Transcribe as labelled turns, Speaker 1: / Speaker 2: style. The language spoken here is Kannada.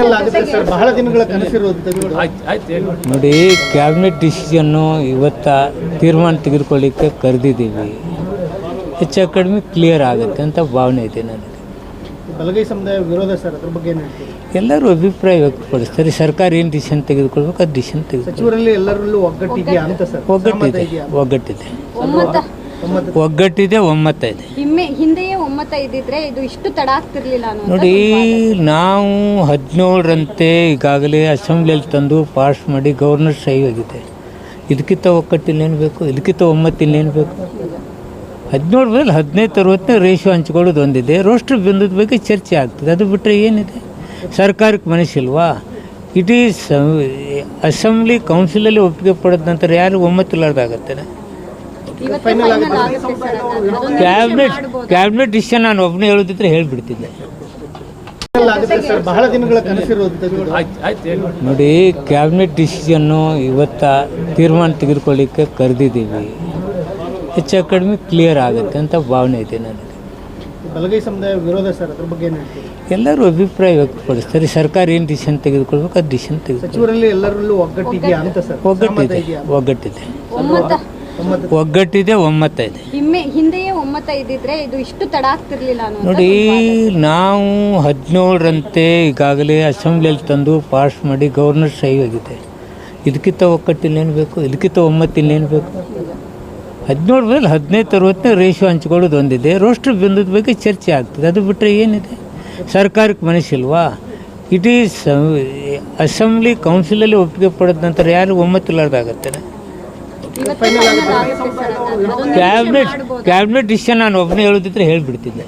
Speaker 1: ಫೈನಲ್ ಆಗುತ್ತೆ ಸರ್, ಬಹಳ ದಿನಗಳ ಕನಸಿರೋದು.
Speaker 2: ನೋಡಿ, ಕ್ಯಾಬಿನೆಟ್ ಡಿಸಿಷನ್ನು ಇವತ್ತ ತೀರ್ಮಾನ ತೆಗೆದುಕೊಳ್ಳಿಕ್ಕೆ ಕರೆದಿದ್ದೀವಿ. ಹೆಚ್ಚು ಕಡಿಮೆ ಕ್ಲಿಯರ್ ಆಗುತ್ತೆ ಅಂತ ಭಾವನೆ ಇದೆ ನನಗೆ.
Speaker 1: ಬಲಗೈ ಸಮುದಾಯ ವಿರೋಧ ಸರ್, ಅದ್ರ ಬಗ್ಗೆ ಏನು ಹೇಳ್ತೀವಿ?
Speaker 2: ಎಲ್ಲರೂ ಅಭಿಪ್ರಾಯ ವ್ಯಕ್ತಪಡಿಸ್ತಾರೆ. ಸರ್ಕಾರ ಏನು ಡಿಸಿಷನ್ ತೆಗೆದುಕೊಳ್ಬೇಕು ಅದು ಡಿಸಿಷನ್
Speaker 1: ಸಚಿವರಲ್ಲಿ ಎಲ್ಲರಲ್ಲೂ ಒಗ್ಗಟ್ಟಿದೆಯಾ ಅಂತ ಸರ್?
Speaker 2: ಒಗ್ಗಟ್ಟಿದೆ, ಒಮ್ಮತ ಇದೆ.
Speaker 3: ಹಿಂದೆಯೇ ಒಮ್ಮತ ಇದ್ದಿದ್ರೆ ಇದು ಇಷ್ಟು ತಡ ಆಗ್ತಿರ್ಲಿಲ್ಲ.
Speaker 2: ನೋಡಿ, ನಾವು 17ರಂತೆ ಈಗಾಗಲೇ ಅಸೆಂಬ್ಲಿಯಲ್ಲಿ ತಂದು ಪಾಸ್ ಮಾಡಿ ಗವರ್ನರ್ ಸಹಿ ಹೋಗಿದೆ. ಇದಕ್ಕಿಂತ ಒಗ್ಗಟ್ಟಿಲ್ಲೇನು ಬೇಕು? ಇದಕ್ಕಿಂತ ಒಮ್ಮತ್ತಿಲ್ಲೇನು ಬೇಕು? 17 ಮೇಲೆ 15-60 ರೇಷಿಯೋ ಹಂಚ್ಕೊಳ್ಳೋದು ಒಂದಿದೆ. ರೋಸ್ಟರ್ ಬಿಂದುದ ಬಗ್ಗೆ ಚರ್ಚೆ ಆಗ್ತದೆ. ಅದು ಬಿಟ್ಟರೆ ಏನಿದೆ? ಸರ್ಕಾರಕ್ಕೆ ಮನಸ್ಸಿಲ್ವಾ? ಇಡೀ ಅಸೆಂಬ್ಲಿ ಕೌನ್ಸಿಲಲ್ಲಿ ಒಪ್ಪಿಗೆ ಪಡೆದ ನಂತರ ಯಾರು ಒಮ್ಮತ್ತಿಲ್ಲಾರ್ದಾಗತ್ತೆ? ಕ್ಯಾಬಿನೆಟ್ ಡಿಸಿಷನ್ ನಾನು ಒಬ್ಬನೇ ಹೇಳೋದಿದ್ರೆ ಹೇಳಿಬಿಡ್ತಿದ್ದೆ.
Speaker 1: ಬಹಳ ದಿನಗಳ ಕನಸಿರೋದು.
Speaker 2: ನೋಡಿ, ಕ್ಯಾಬಿನೆಟ್ ಡಿಸಿಷನ್ನು ಇವತ್ತ ತೀರ್ಮಾನ ತೆಗೆದುಕೊಳ್ಳಿಕ್ಕೆ ಕರೆದಿದ್ದೀವಿ. ಹೆಚ್ಚು ಕಡಿಮೆ ಕ್ಲಿಯರ್ ಆಗುತ್ತೆ ಅಂತ ಭಾವನೆ ಇದೆ ನನಗೆ.
Speaker 1: ಬಲಗೈ ಸಮುದಾಯ ವಿರೋಧ ಸರ್, ಅದ್ರ ಬಗ್ಗೆ ಏನು ಹೇಳ್ತೀವಿ?
Speaker 2: ಎಲ್ಲರೂ ಅಭಿಪ್ರಾಯ ವ್ಯಕ್ತಪಡಿಸ್ತಾರೆ. ಸರ್ಕಾರ ಏನು ಡಿಸಿಷನ್ ತೆಗೆದುಕೊಳ್ಬೇಕು ಅದು ಡಿಸಿಷನ್
Speaker 1: ಸಚಿವರಲ್ಲಿ ಎಲ್ಲರಲ್ಲೂ ಒಗ್ಗಟ್ಟಿದೆಯಾ ಅಂತ ಸರ್?
Speaker 2: ಒಗ್ಗಟ್ಟಿದೆ, ಒಮ್ಮತ ಇದೆ.
Speaker 3: ಹಿಂದೆಯೇ ಒಮ್ಮತ ಇದ್ದಿದ್ರೆ ಇದು ಇಷ್ಟು ತಡ ಆಗ್ತಿರ್ಲಿಲ್ಲ.
Speaker 2: ನೋಡಿ, ನಾವು 17ರಂತೆ ಈಗಾಗಲೇ ಅಸೆಂಬ್ಲಿಯಲ್ಲಿ ತಂದು ಪಾಸ್ ಮಾಡಿ ಗವರ್ನರ್ ಸಹಿ ಹೋಗಿದೆ. ಇದಕ್ಕಿಂತ ಒಗ್ಗಟ್ಟಿಲ್ಲೇನು ಬೇಕು? ಇದಕ್ಕಿಂತ ಒಮ್ಮತ್ತಿಲ್ಲೇನು ಬೇಕು? 17 ಮೇಲೆ 15-60 ರೇಷಿಯೋ ಹಂಚ್ಕೊಳ್ಳೋದು ಒಂದಿದೆ. ರೋಸ್ಟರ್ ಬಿಂದುದ ಬಗ್ಗೆ ಚರ್ಚೆ ಆಗ್ತದೆ. ಅದು ಬಿಟ್ಟರೆ ಏನಿದೆ? ಸರ್ಕಾರಕ್ಕೆ ಮನಸ್ಸಿಲ್ವಾ? ಇಡೀ ಅಸೆಂಬ್ಲಿ ಕೌನ್ಸಿಲಲ್ಲಿ ಒಪ್ಪಿಗೆ ಪಡೆದ ನಂತರ ಯಾರು ಒಮ್ಮತ್ತಿಲ್ಲಾರ್ದಾಗತ್ತೆ? ಕ್ಯಾಬಿನೆಟ್ ಡಿಸಿಷನ್ ನಾನು ಒಬ್ಬನೇ ಹೇಳೋದಿದ್ರೆ ಹೇಳಿಬಿಡ್ತಿದ್ದೆ.